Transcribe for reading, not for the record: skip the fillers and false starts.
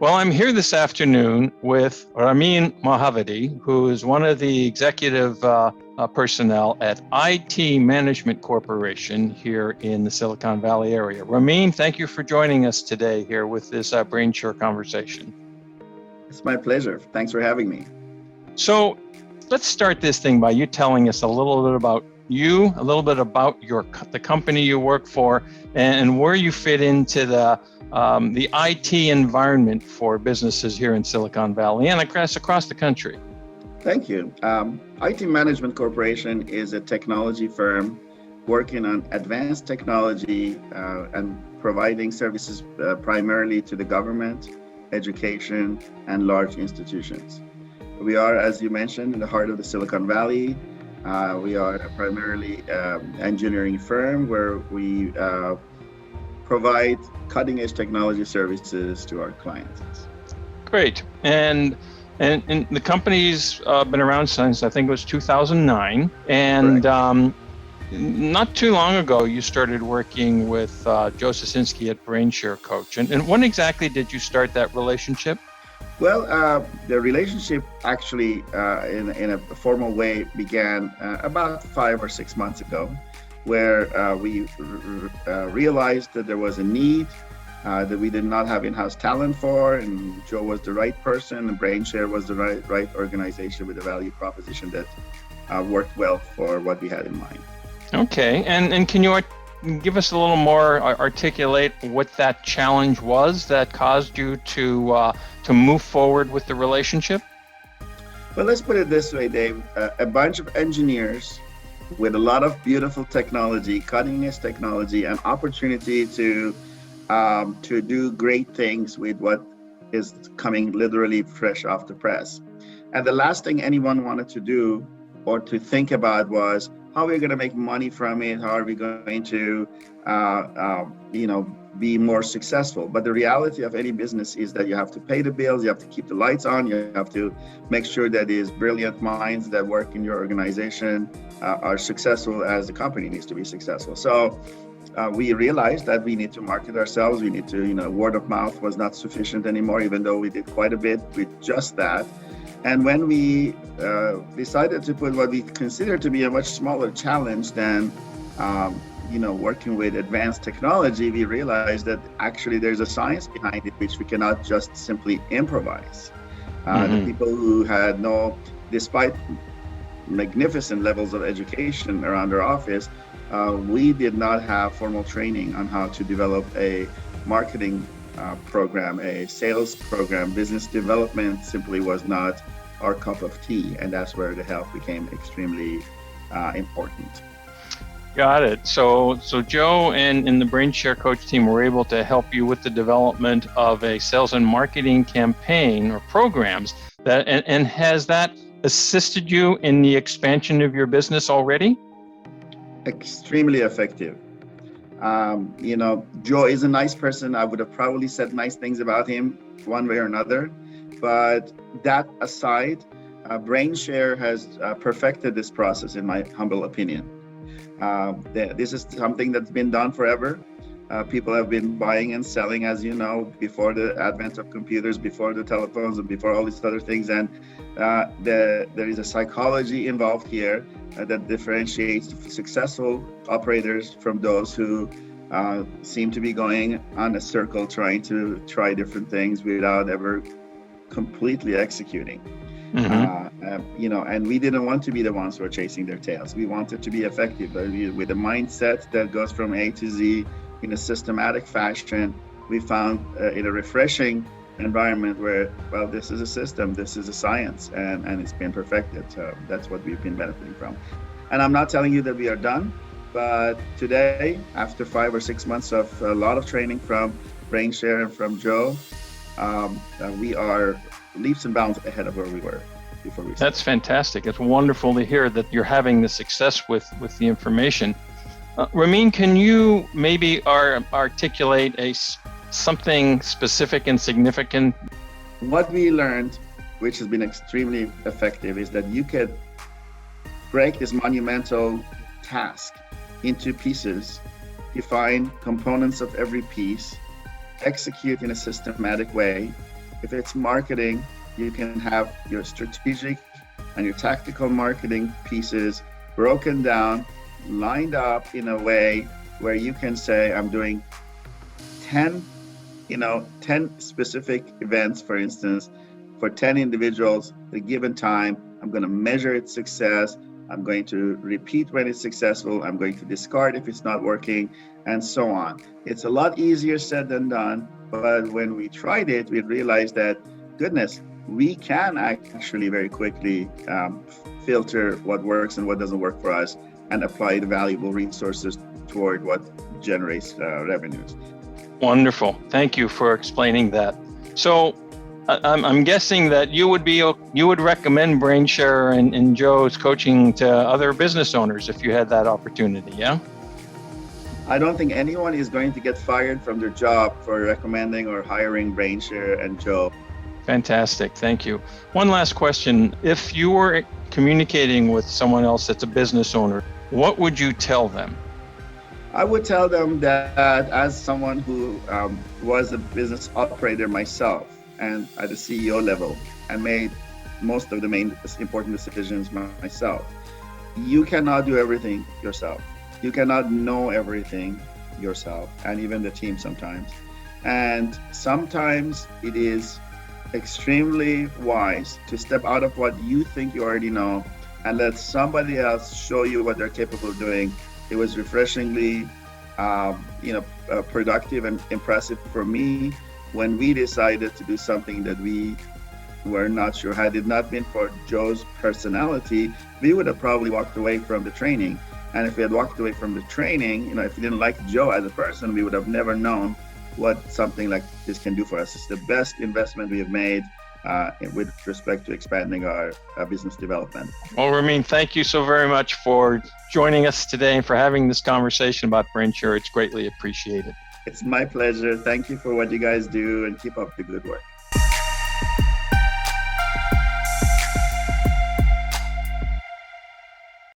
Well, I'm here this afternoon with Ramin Movahedi, who is one of the executive personnel at IT Management Corporation here in the Silicon Valley area. Ramin, thank you for joining us today here with this brainSHARE conversation. It's my pleasure. Thanks for having me. So let's start this thing by you telling us a little bit about you, a little bit about the company you work for, and where you fit into the IT environment for businesses here in Silicon Valley and across the country. Thank you. IT Management Corporation is a technology firm working on advanced technology and providing services primarily to the government, education, and large institutions. We are, as you mentioned, in the heart of the Silicon Valley. We are a primarily engineering firm where we provide cutting-edge technology services to our clients. Great. And the company's been around since, I think it was 2009. And not too long ago, you started working with Joe Siecinski at brainSHARE Coach. And when exactly did you start that relationship? Well, the relationship actually in a formal way began about 5 or 6 months ago, where we realized that there was a need that we did not have in-house talent for, and Joe was the right person, and brainSHARE was the right organization with a value proposition that worked well for what we had in mind. Okay, and can you give us a little more, articulate what that challenge was that caused you to move forward with the relationship? Well, let's put it this way, Dave. A bunch of engineers with a lot of beautiful technology, cutting-edge technology, and opportunity to do great things with what is coming literally fresh off the press. And the last thing anyone wanted to do or to think about was, how are we going to make money from it? How are we going to, be more successful? But the reality of any business is that you have to pay the bills, you have to keep the lights on, you have to make sure that these brilliant minds that work in your organization are successful as the company needs to be successful. So we realized that we need to market ourselves. We need to, word of mouth was not sufficient anymore, even though we did quite a bit with just that. And when we decided to put what we consider to be a much smaller challenge than, working with advanced technology, we realized that actually there's a science behind it, which we cannot just simply improvise. The people who had despite magnificent levels of education around our office, we did not have formal training on how to develop a marketing program, a sales program. Business development simply was not our cup of tea, and that's where the help became extremely important. Got it. So Joe and the brainSHARE Coach team were able to help you with the development of a sales and marketing campaign or programs and has that assisted you in the expansion of your business already? Extremely effective. Joe is a nice person. I would have probably said nice things about him one way or another. But that aside, brainSHARE has perfected this process, in my humble opinion. This is something that's been done forever. People have been buying and selling, as you know, before the advent of computers, before the telephones, and before all these other things. And there is a psychology involved here that differentiates successful operators from those who seem to be going on a circle trying to try different things without ever completely executing. And we didn't want to be the ones who are chasing their tails. We wanted to be effective with a mindset that goes from A to Z in a systematic fashion. We found in a refreshing environment where, well, this is a system, this is a science, and it's been perfected. So that's what we've been benefiting from. And I'm not telling you that we are done, but today, after 5 or 6 months of a lot of training from brainSHARE and from Joe, we are leaps and bounds ahead of where we were before we started. That's fantastic. It's wonderful to hear that you're having the success with the information. Ramin, can you maybe articulate something specific and significant? What we learned, which has been extremely effective, is that you could break this monumental task into pieces, define components of every piece, execute in a systematic way, If it's marketing, you can have your strategic and your tactical marketing pieces broken down, lined up in a way where you can say, I'm doing 10 10 specific events, for instance, for 10 individuals at a given time. I'm going to measure its success. I'm going to repeat when it's successful. I'm going to discard if it's not working, and so on. It's a lot easier said than done, but when we tried it, we realized that, goodness, we can actually very quickly filter what works and what doesn't work for us and apply the valuable resources toward what generates revenues. Wonderful. Thank you for explaining that. So I'm guessing that you would recommend brainSHARE and Joe's coaching to other business owners if you had that opportunity, yeah? I don't think anyone is going to get fired from their job for recommending or hiring brainSHARE and Joe. Fantastic. Thank you. One last question. If you were communicating with someone else that's a business owner, what would you tell them? I would tell them that as someone who was a business operator myself and at the CEO level and made most of the main important decisions myself, you cannot do everything yourself. You cannot know everything yourself, and even the team sometimes. And sometimes it is extremely wise to step out of what you think you already know and let somebody else show you what they're capable of doing. It was refreshingly, productive and impressive for me when we decided to do something that we were not sure. Had it not been for Joe's personality, we would have probably walked away from the training. And if we had walked away from the training, if we didn't like Joe as a person, we would have never known what something like this can do for us. It's the best investment we have made with respect to expanding our business development. Well, Ramin, thank you so very much for joining us today and for having this conversation about brainSHARE. It's greatly appreciated. It's my pleasure. Thank you for what you guys do, and keep up the good work.